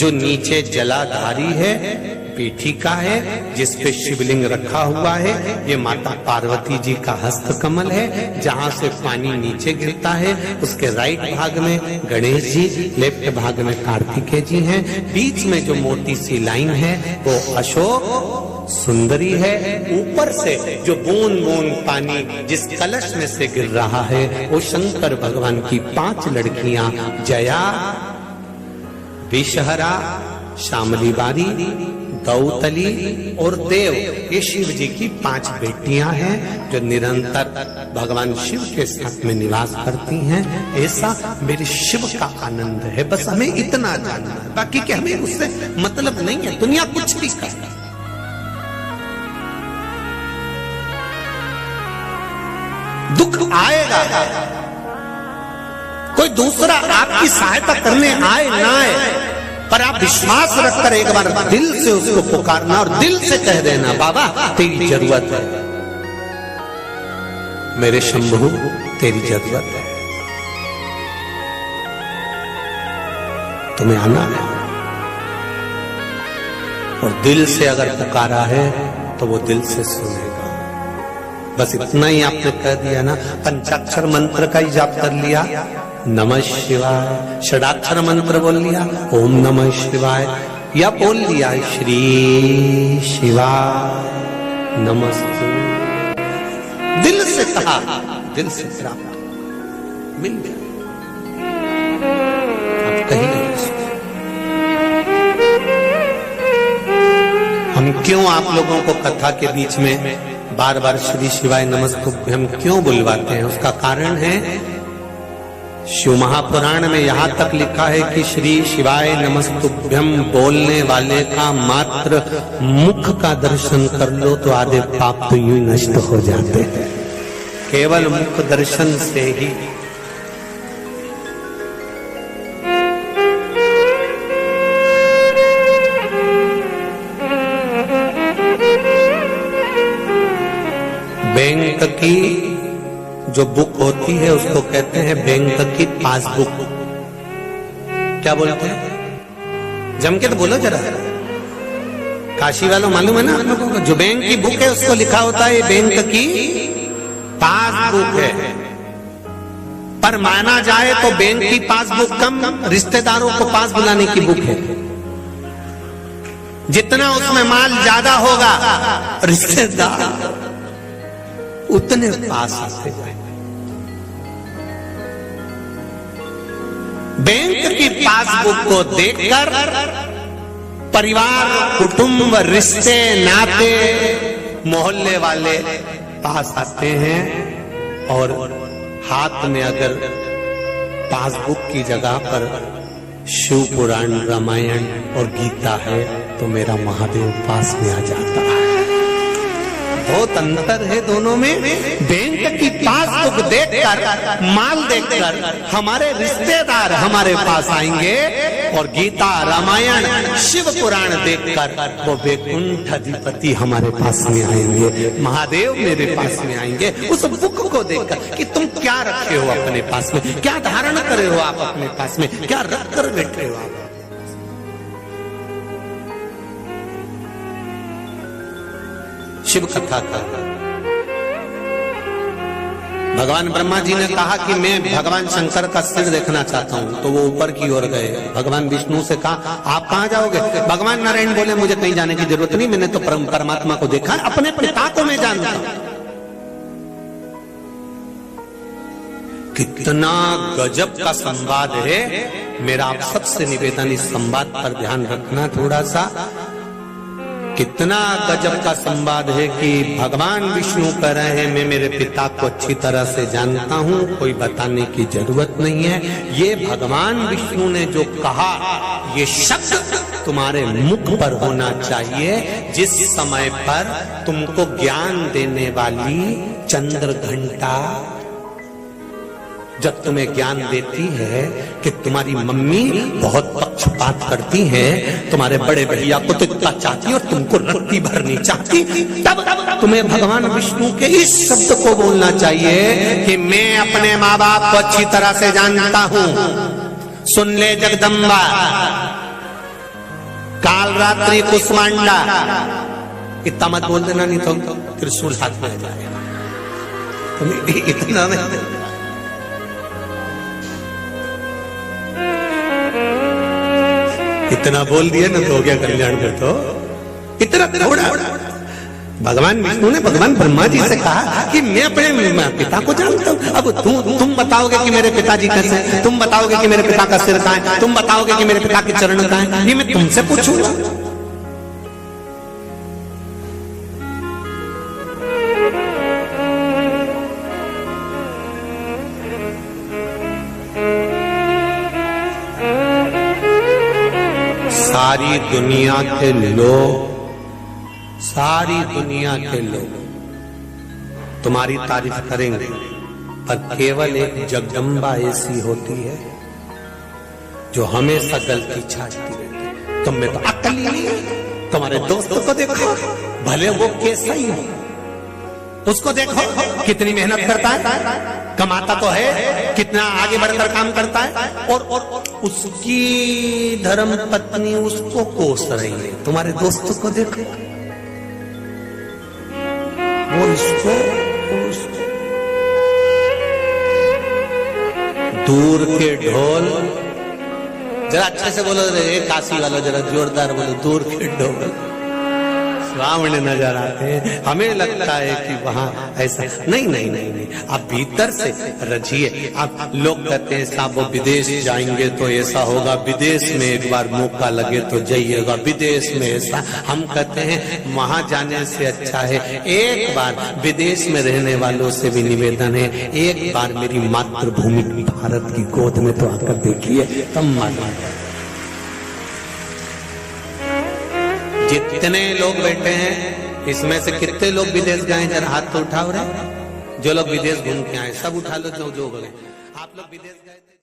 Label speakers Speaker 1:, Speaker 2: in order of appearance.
Speaker 1: जो नीचे जलाधारी है, पीठिका है, जिस पे शिवलिंग रखा हुआ है, ये माता पार्वती जी का हस्त कमल है। जहां से पानी नीचे गिरता है उसके राइट भाग में गणेश जी, लेफ्ट भाग में कार्तिकेय जी हैं। बीच में जो मोटी सी लाइन है वो अशोक सुंदरी है। ऊपर से जो बूंद बूंद पानी जिस कलश में से गिर रहा है वो शंकर भगवान की 5 लड़कियां जया, विषहरा, शामली बारी, गौतली और देव, ये शिव जी की 5 बेटियां हैं जो निरंतर भगवान शिव के साथ में निवास करती हैं। ऐसा मेरे शिव का आनंद है। बस हमें इतना जानना है, बाकी क्या हमें उससे मतलब नहीं है। दुनिया कुछ भी कर, दुख आएगा, कोई दूसरा आपकी सहायता करने आए ना आए, पर आप विश्वास रखकर एक बार दिल से उसको पुकारना और दिल से कह देना, बाबा तेरी जरूरत है, मेरे शंभू तेरी जरूरत है, तुम्हें आना है। और दिल से अगर पुकारा है तो वो दिल से सुनेगा। बस इतना ही आपने कह दिया ना, पंचाक्षर मंत्र का ही जाप कर लिया, नमः शिवाय, षडाक्षर मंत्र बोल लिया, ओम नमः शिवाय, या बोल लिया श्री शिवाय नमस्ते, दिल से कहा, दिल से प्राप्त मिल गया। अब कहीं नहीं, हम क्यों आप लोगों को कथा के बीच में बार बार श्री शिवाय नमस्तुभ्यं हम क्यों बुलवाते हैं? उसका कारण है, शिव महापुराण में यहां तक लिखा है कि श्री शिवाय नमस्तुभ्यं बोलने वाले का मात्र मुख का दर्शन कर लो तो आधे पाप तो यूं नष्ट हो जाते हैं, केवल मुख दर्शन से ही। बैंक की जो बुक होती है उसको कहते हैं बैंक की पासबुक। क्या बोलते हैं? जम के तो बोलो जरा, काशी वालों मालूम है ना आप लोगों को? जो बैंक की बुक है उसको लिखा होता है बैंक की पासबुक है। पर माना जाए तो बैंक की पासबुक कम, रिश्तेदारों को पास बुलाने की बुक है। जितना उसमें माल ज्यादा होगा रिश्तेदार उतने पास आते हैं। बैंक की पासबुक को देखकर परिवार, कुटुंब, रिश्ते, नाते, मोहल्ले वाले पास आते हैं। और हाथ में अगर पासबुक की जगह पर शिव पुराण, रामायण और गीता है तो मेरा महादेव पास में आ जाता है। बहुत अंतर है दोनों में। बैंक की पासबुक देखकर, माल देखकर हमारे रिश्तेदार हमारे पास आएंगे और गीता, रामायण, शिव पुराण देखकर वो वैकुंठ अधिपति हमारे पास में आएंगे, महादेव मेरे पास में आएंगे। उस बुक को देखकर कि तुम क्या रखे हो अपने पास में, क्या धारण करे हो आप अपने पास में, क्या रख कर बैठे हो आप। शिव कथा का भगवान ब्रह्मा जी ने कहा कि मैं भगवान शंकर का सिर देखना चाहता हूं, तो वो ऊपर की ओर गए। भगवान विष्णु से कहा आप कहां जाओगे? भगवान नारायण बोले मुझे कहीं जाने की जरूरत नहीं, मैंने तो परमात्मा को देखा, अपने पिता को मैं जानता हूं। कितना गजब का संवाद है। मेरा आप सबसे निवेदन, इस संवाद पर ध्यान रखना थोड़ा सा। कितना गजब का संवाद है कि भगवान विष्णु कह रहे हैं मैं मेरे पिता को अच्छी तरह से जानता हूं, कोई बताने की जरूरत नहीं है। ये भगवान विष्णु ने जो कहा, ये शब्द तुम्हारे मुख पर होना चाहिए जिस समय पर तुमको ज्ञान देने वाली चंद्र घंटा जब तुम्हें ज्ञान देती है कि तुम्हारी मम्मी बहुत पक्षपात करती है, तुम्हारे बड़े भैया को तो इतना चाहती और तुमको रत्ती भरनी चाहती, तब तुम्हें भगवान विष्णु के इस शब्द को बोलना चाहिए कि मैं अपने माँ बाप को अच्छी तरह से जानता हूं। सुन ले जगदम्बा, काल रात्रि कुष्मांडा, इतना मत बोल देना नहीं तो त्रिशूल हाथ में आ जाएगा। इतना नहीं, इतना बोल दिया ना तो हो गया कल्याण में। तो इतना थोड़ा भगवान विष्णु ने भगवान ब्रह्मा जी से कहा कि मैं अपने पिता को जानता हूं। अब तुम बताओगे कि मेरे पिताजी कैसे हैं, तुम बताओगे कि मेरे पिता का सिर कहां है, तुम बताओगे कि मेरे पिता के चरण कहां है, ये मैं तुमसे पूछूंगा। सारी दुनिया के लोग, सारी दुनिया के लोग तुम्हारी तारीफ करेंगे, पर केवल एक जगदम्बा ऐसी होती है जो हमेशा गलती छाटती रहती है। तुम में तो अक्ल ही नहीं है। तुम्हारे दोस्त को देखो, भले वो कैसा ही हो, उसको देखो कितनी मेहनत करता है, कमाता तो है, कितना आगे बढ़कर काम करता है, और उसकी धर्म पत्नी उसको कोस रही है। तुम्हारे दोस्तों को देखो, वो इसको दूर के ढोल, जरा अच्छे से बोलो रे काशी वालों, जरा जोरदार बोलो, दूर के ढोल सामने नजर आते हैं। हमें लगता है कि वहां ऐसा नहीं, नहीं नहीं नहीं, आप भीतर से रजिए। आप लोग कहते हैं साहब वो विदेश जाएंगे तो ऐसा होगा, विदेश में एक बार मौका लगे तो जाइएगा, विदेश में ऐसा। हम कहते हैं वहां जाने से अच्छा है एक बार विदेश में रहने वालों से भी निवेदन है, एक बार मेरी मातृभूमि भारत की गोद में तो आकर देखिए, तब मालूम। जितने लोग बैठे हैं इसमें से कितने लोग विदेश गए, जरा हाथ तो उठाओ रे। जो लोग विदेश घूम के आए सब उठा लो, जो गए। आप लोग विदेश गए थे।